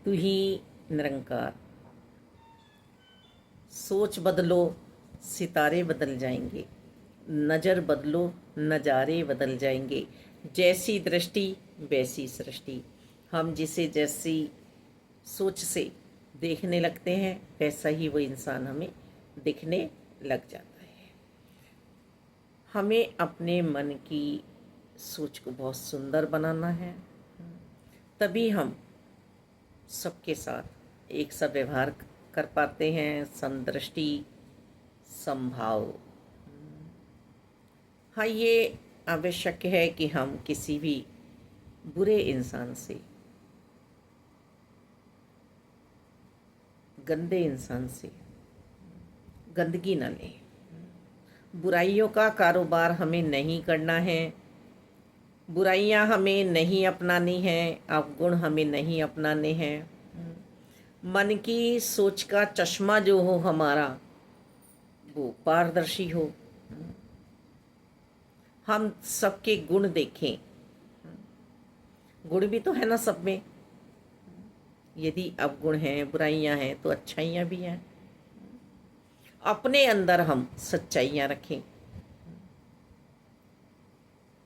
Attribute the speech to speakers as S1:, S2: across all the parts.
S1: तू ही निरंकार। सोच बदलो सितारे बदल जाएंगे, नज़र बदलो नज़ारे बदल जाएंगे। जैसी दृष्टि वैसी सृष्टि। हम जिसे जैसी सोच से देखने लगते हैं वैसा ही वो इंसान हमें दिखने लग जाता है। हमें अपने मन की सोच को बहुत सुंदर बनाना है, तभी हम सबके साथ एक सा व्यवहार कर पाते हैं। समदृष्टि समभाव। हाँ, ये आवश्यक है कि हम किसी भी बुरे इंसान से, गंदे इंसान से गंदगी न लें। बुराइयों का कारोबार हमें नहीं करना है, बुराइयां हमें नहीं अपनानी हैं, अवगुण हमें नहीं अपनाने हैं। मन की सोच का चश्मा जो हो हमारा, वो पारदर्शी हो। हम सबके गुण देखें, गुण भी तो है ना सब में। यदि अवगुण हैं, बुराइयां हैं, तो अच्छाइयां भी हैं। अपने अंदर हम सच्चाइयां रखें,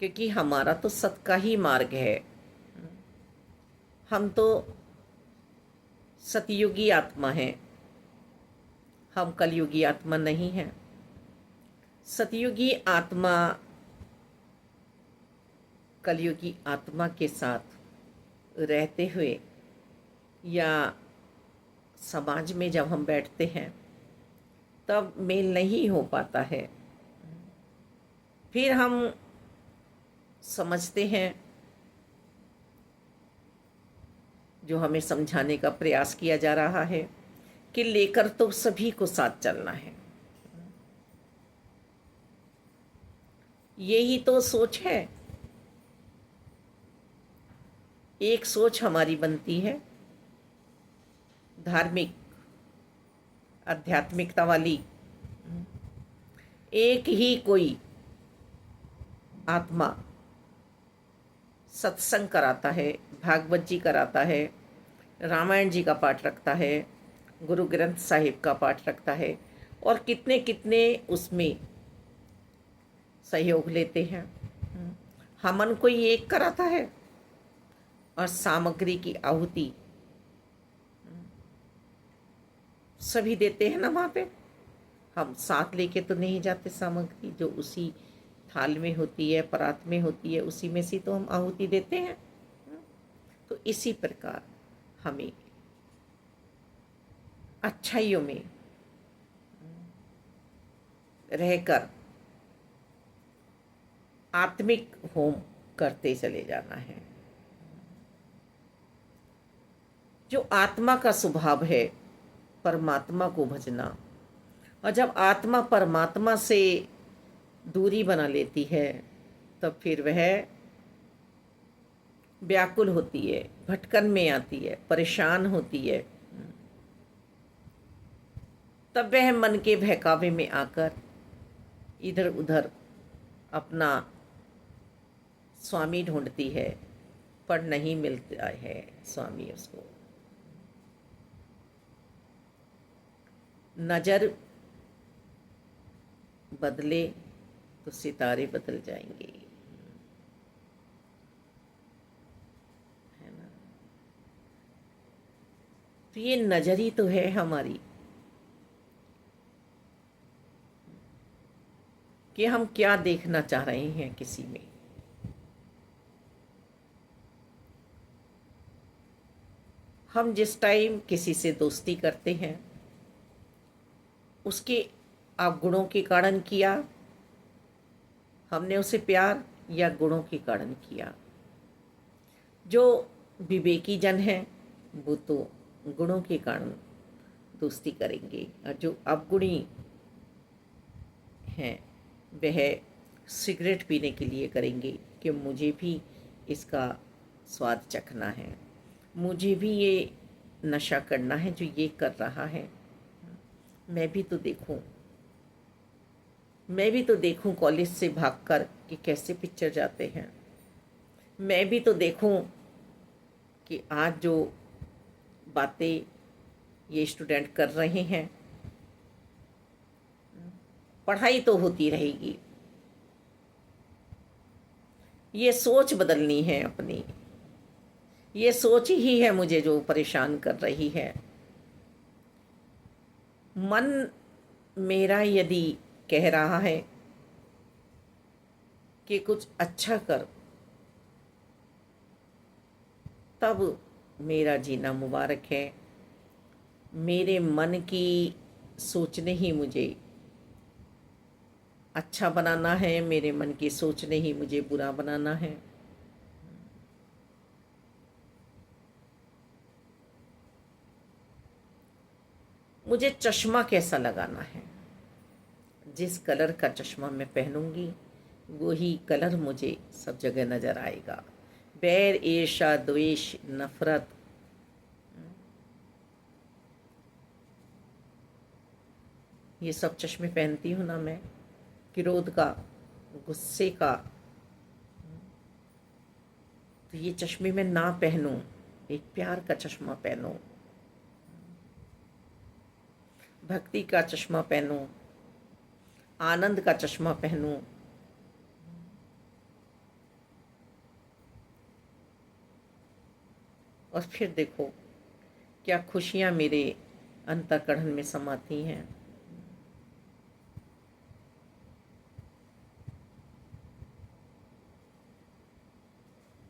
S1: क्योंकि हमारा तो सत का ही मार्ग है। हम तो सतयुगी आत्मा हैं, हम कलयुगी आत्मा नहीं हैं। सतयुगी आत्मा कलयुगी आत्मा के साथ रहते हुए या समाज में जब हम बैठते हैं तब मेल नहीं हो पाता है। फिर हम समझते हैं, जो हमें समझाने का प्रयास किया जा रहा है कि लेकर तो सभी को साथ चलना है। यही तो सोच है। एक सोच हमारी बनती है धार्मिक आध्यात्मिकता वाली। एक ही कोई आत्मा सत्संग कराता है, भागवत जी कराता है, रामायण जी का पाठ रखता है, गुरु ग्रंथ साहिब का पाठ रखता है, और कितने कितने उसमें सहयोग लेते हैं। हमन कोई एक कराता है और सामग्री की आहुति सभी देते हैं ना वहाँ पे। हम साथ लेके तो नहीं जाते सामग्री, जो उसी थाल में होती है, परात में होती है, उसी में से तो हम आहुति देते हैं। तो इसी प्रकार हमें अच्छाइयों में रहकर आत्मिक होम करते चले जाना है। जो आत्मा का स्वभाव है परमात्मा को भजना, और जब आत्मा परमात्मा से दूरी बना लेती है तब फिर वह व्याकुल होती है, भटकन में आती है, परेशान होती है। तब वह मन के बहकावे में आकर इधर उधर अपना स्वामी ढूंढती है, पर नहीं मिलता है स्वामी उसको। नज़र बदले तो सितारे बदल जाएंगे, है ना। तो ये नज़र ही तो है हमारी, कि हम क्या देखना चाह रहे हैं किसी में। हम जिस टाइम किसी से दोस्ती करते हैं उसके अवगुणों के कारण किया, हमने उसे प्यार या गुणों के कारण किया। जो विवेकी जन हैं वो तो गुणों के कारण दोस्ती करेंगे, और जो अवगुणी हैं वह सिगरेट पीने के लिए करेंगे कि मुझे भी इसका स्वाद चखना है, मुझे भी ये नशा करना है जो ये कर रहा है। मैं भी तो देखूं कॉलेज से भागकर कि कैसे पिक्चर जाते हैं। मैं भी तो देखूं कि आज जो बातें ये स्टूडेंट कर रहे हैं। पढ़ाई तो होती रहेगी, ये सोच बदलनी है अपनी। ये सोच ही है मुझे जो परेशान कर रही है। मन मेरा यदि कह रहा है कि कुछ अच्छा कर, तब मेरा जीना मुबारक है। मेरे मन की सोच ने ही मुझे अच्छा बनाना है, मेरे मन की सोच ने ही मुझे बुरा बनाना है। मुझे चश्मा कैसा लगाना है, जिस कलर का चश्मा मैं पहनूंगी वही कलर मुझे सब जगह नज़र आएगा। बैर, ईर्ष्या, द्वेष, नफरत, ये सब चश्मे पहनती हूँ ना मैं। क्रोध का, गुस्से का, तो ये चश्मे मैं ना पहनूं, एक प्यार का चश्मा पहनूं, भक्ति का चश्मा पहनूं, आनंद का चश्मा पहनूं। और फिर देखो क्या खुशियाँ मेरे अंतःकरण में समाती हैं।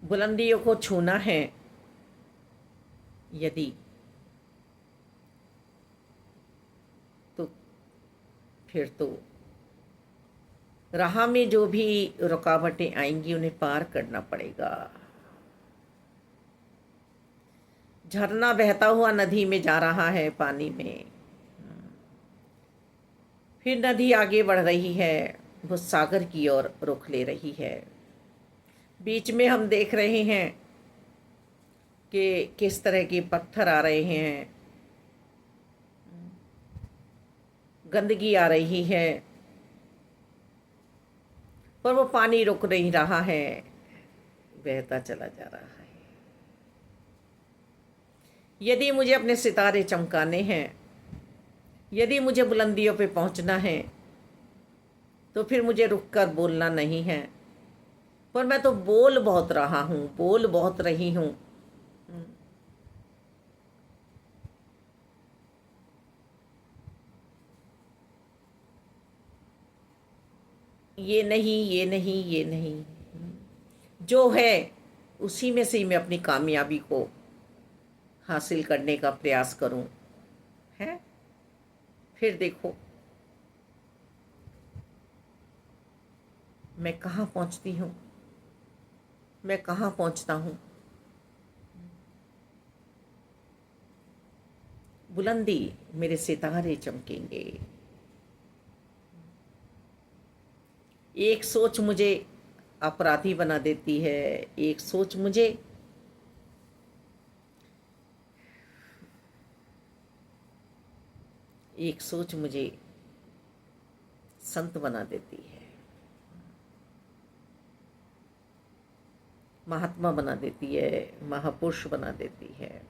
S1: बुलंदियों को छूना है यदि, तो फिर तो राह में जो भी रुकावटें आएंगी उन्हें पार करना पड़ेगा। झरना बहता हुआ नदी में जा रहा है, पानी में, फिर नदी आगे बढ़ रही है, वो सागर की ओर रुख ले रही है। बीच में हम देख रहे हैं कि किस तरह के पत्थर आ रहे हैं, गंदगी आ रही है, पर वो पानी रुक नहीं रहा है, बहता चला जा रहा है। यदि मुझे अपने सितारे चमकाने हैं, यदि मुझे बुलंदियों पे पहुंचना है, तो फिर मुझे रुक कर बोलना नहीं है। पर मैं तो बोल बहुत रहा हूँ, बोल बहुत रही हूँ। ये नहीं, ये नहीं, ये नहीं, जो है उसी में से ही मैं अपनी कामयाबी को हासिल करने का प्रयास करूं, है। फिर देखो मैं कहाँ पहुंचती हूँ, मैं कहाँ पहुंचता हूँ। बुलंदी मेरे सितारे चमकेंगे। एक सोच मुझे अपराधी बना देती है, एक सोच मुझे एक सोच मुझे संत बना देती है, महात्मा बना देती है, महापुरुष बना देती है।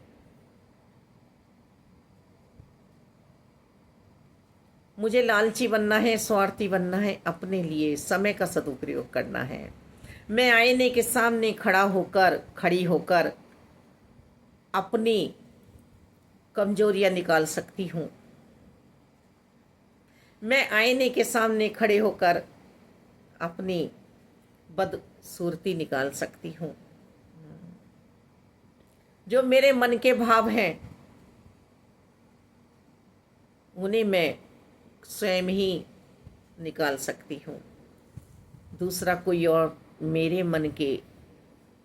S1: मुझे लालची बनना है, स्वार्थी बनना है, अपने लिए समय का सदुपयोग करना है। मैं आईने के सामने खड़ी होकर अपनी कमजोरियां निकाल सकती हूँ। मैं आईने के सामने खड़े होकर अपनी बदसूरती निकाल सकती हूँ। जो मेरे मन के भाव हैं उन्हें मैं स्वयं ही निकाल सकती हूँ। दूसरा कोई और मेरे मन के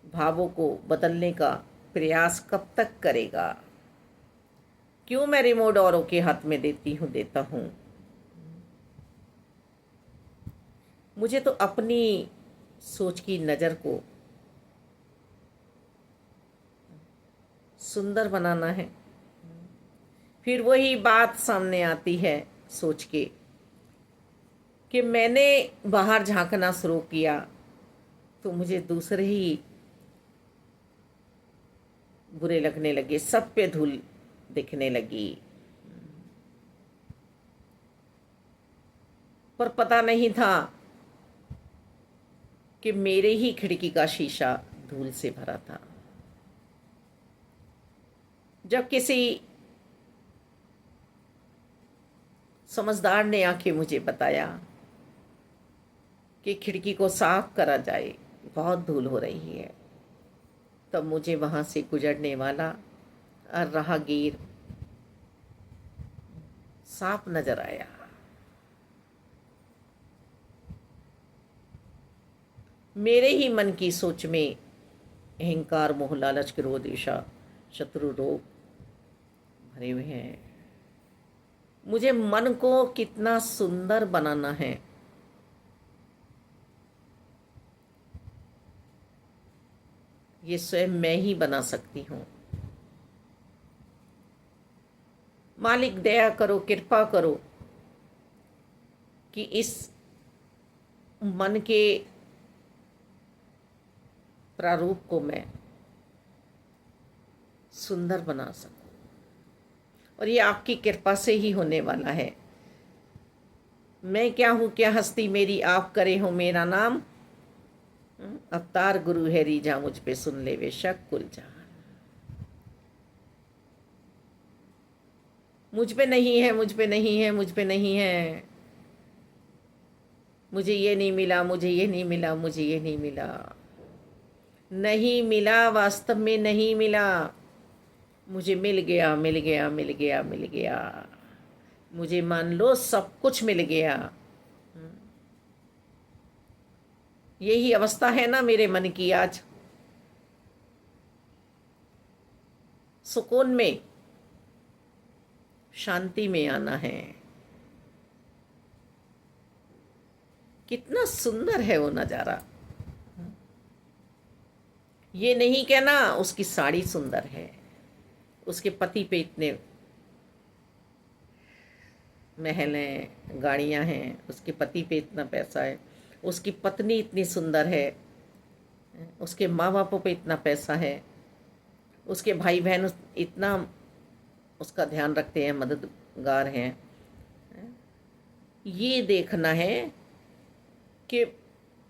S1: भावों को बदलने का प्रयास कब तक करेगा? क्यों मैं रिमोट औरों के हाथ में देता हूँ। मुझे तो अपनी सोच की नज़र को सुंदर बनाना है। फिर वही बात सामने आती है सोच के कि मैंने बाहर झांकना शुरू किया तो मुझे दूसरे ही बुरे लगने लगे, सब पे धूल दिखने लगी, पर पता नहीं था कि मेरे ही खिड़की का शीशा धूल से भरा था। जब किसी समझदार ने आके मुझे बताया कि खिड़की को साफ करा जाए, बहुत धूल हो रही है, तब मुझे वहाँ से गुजरने वाला और राहगीर साफ नजर आया। मेरे ही मन की सोच में अहंकार, मोह, लालच, क्रोध, ईर्ष्या, शत्रु रोग भरे हुए हैं। मुझे मन को कितना सुंदर बनाना है, ये स्वयं मैं ही बना सकती हूँ। मालिक दया करो, कृपा करो कि इस मन के प्रारूप को मैं सुंदर बना सकूं, और ये आपकी कृपा से ही होने वाला है। मैं क्या हूँ, क्या हस्ती मेरी, आप करे हो मेरा नाम। अवतार गुरु है रीझा, मुझ पे सुन ले वे शक कुल जहां। मुझ पे नहीं है, मुझ पे नहीं है, मुझ पे नहीं है। मुझे ये नहीं मिला, मुझे ये नहीं मिला, मुझे ये नहीं मिला। नहीं मिला, वास्तव में नहीं मिला। मुझे मिल गया, मिल गया, मिल गया, मिल गया। मुझे मान लो सब कुछ मिल गया। यही अवस्था है ना मेरे मन की आज। सुकून में, शांति में आना है। कितना सुंदर है वो नजारा। ये नहीं कहना उसकी साड़ी सुंदर है, उसके पति पे इतने महल हैं, गाड़ियां हैं, उसके पति पे इतना पैसा है, उसकी पत्नी इतनी सुंदर है, उसके माँ बापों पे इतना पैसा है, उसके भाई बहन इतना उसका ध्यान रखते हैं, मददगार हैं। ये देखना है कि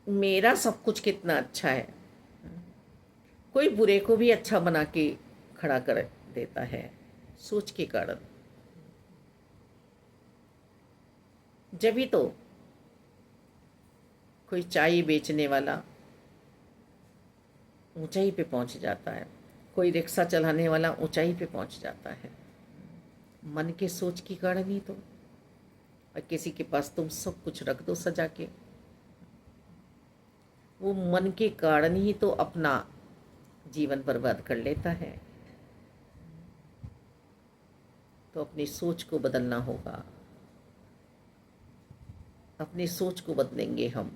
S1: मेरा सब कुछ कितना अच्छा है। कोई बुरे को भी अच्छा बना के खड़ा कर देता है सोच के कारण। जब ही तो कोई चाय बेचने वाला ऊंचाई पे पहुंच जाता है, कोई रिक्शा चलाने वाला ऊंचाई पे पहुंच जाता है, मन के सोच के कारण ही तो। और किसी के पास तुम सब कुछ रख दो सजा के, वो मन के कारण ही तो अपना जीवन बर्बाद कर लेता है। तो अपनी सोच को बदलना होगा। अपनी सोच को बदलेंगे हम,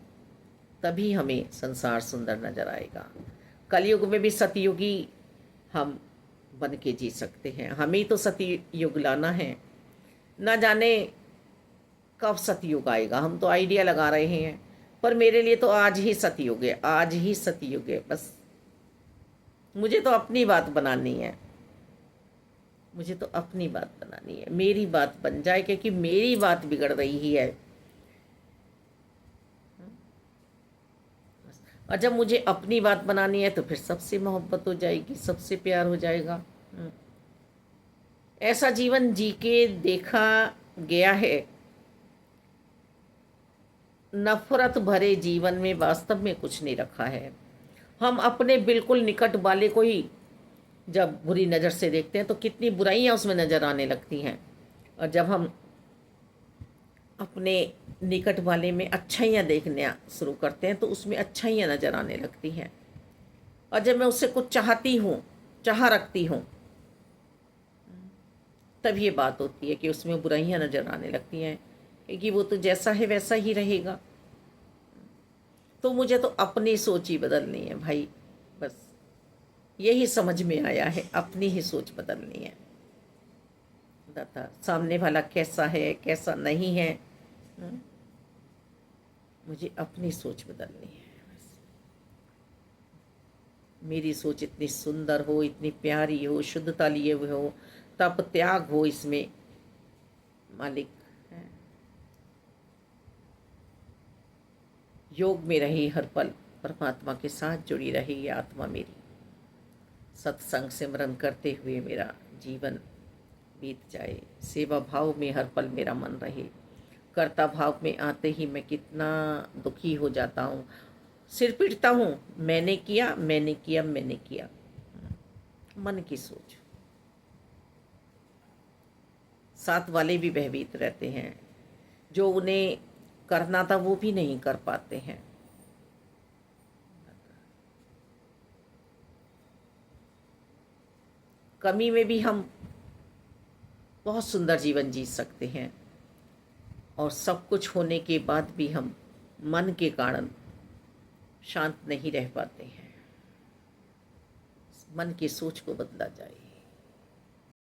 S1: तभी हमें संसार सुंदर नजर आएगा। कलयुग में भी सतयुगी हम बन के जी सकते हैं। हमें तो सतयुग लाना है। ना जाने कब सतयुग आएगा, हम तो आइडिया लगा रहे हैं, पर मेरे लिए तो आज ही सतयुग है, आज ही सतयुग है। बस मुझे तो अपनी बात बनानी है, मुझे तो अपनी बात बनानी है, मेरी बात बन जाए, क्योंकि मेरी बात बिगड़ रही है। और जब मुझे अपनी बात बनानी है तो फिर सबसे मोहब्बत हो जाएगी, सबसे प्यार हो जाएगा। ऐसा जीवन जी के देखा गया है। नफरत भरे जीवन में वास्तव में कुछ नहीं रखा है। हम अपने बिल्कुल निकट वाले को ही जब बुरी नज़र से देखते हैं तो कितनी बुराइयां उसमें नज़र आने लगती हैं, और जब हम अपने निकट वाले में अच्छाइयाँ देखना शुरू करते हैं तो उसमें अच्छाइयाँ नज़र आने लगती हैं। और जब मैं उससे कुछ चाहती हूँ, चाह रखती हूँ, तब ये बात होती है कि उसमें बुराइयाँ नज़र आने लगती हैं, क्योंकि वो तो जैसा है वैसा ही रहेगा। तो मुझे तो अपनी सोच ही बदलनी है भाई, बस यही समझ में आया है, अपनी ही सोच बदलनी है। दाता सामने वाला कैसा है कैसा नहीं है, मुझे अपनी सोच बदलनी है। मेरी सोच इतनी सुंदर हो, इतनी प्यारी हो, शुद्धता लिए हुए हो, तप त्याग हो इसमें मालिक है। योग में रही हर पल, परमात्मा के साथ जुड़ी रही ये आत्मा मेरी, सत्संग सिमरन करते हुए मेरा जीवन बीत जाए, सेवा भाव में हर पल मेरा मन रहे। कर्ता भाव में आते ही मैं कितना दुखी हो जाता हूँ, सिर पीटता हूँ, मैंने किया मैंने किया मैंने किया। मन की सोच। साथ वाले भी भयभीत रहते हैं, जो उन्हें करना था वो भी नहीं कर पाते हैं। कमी में भी हम बहुत सुंदर जीवन जी सकते हैं, और सब कुछ होने के बाद भी हम मन के कारण शांत नहीं रह पाते हैं। मन की सोच को बदला जाए।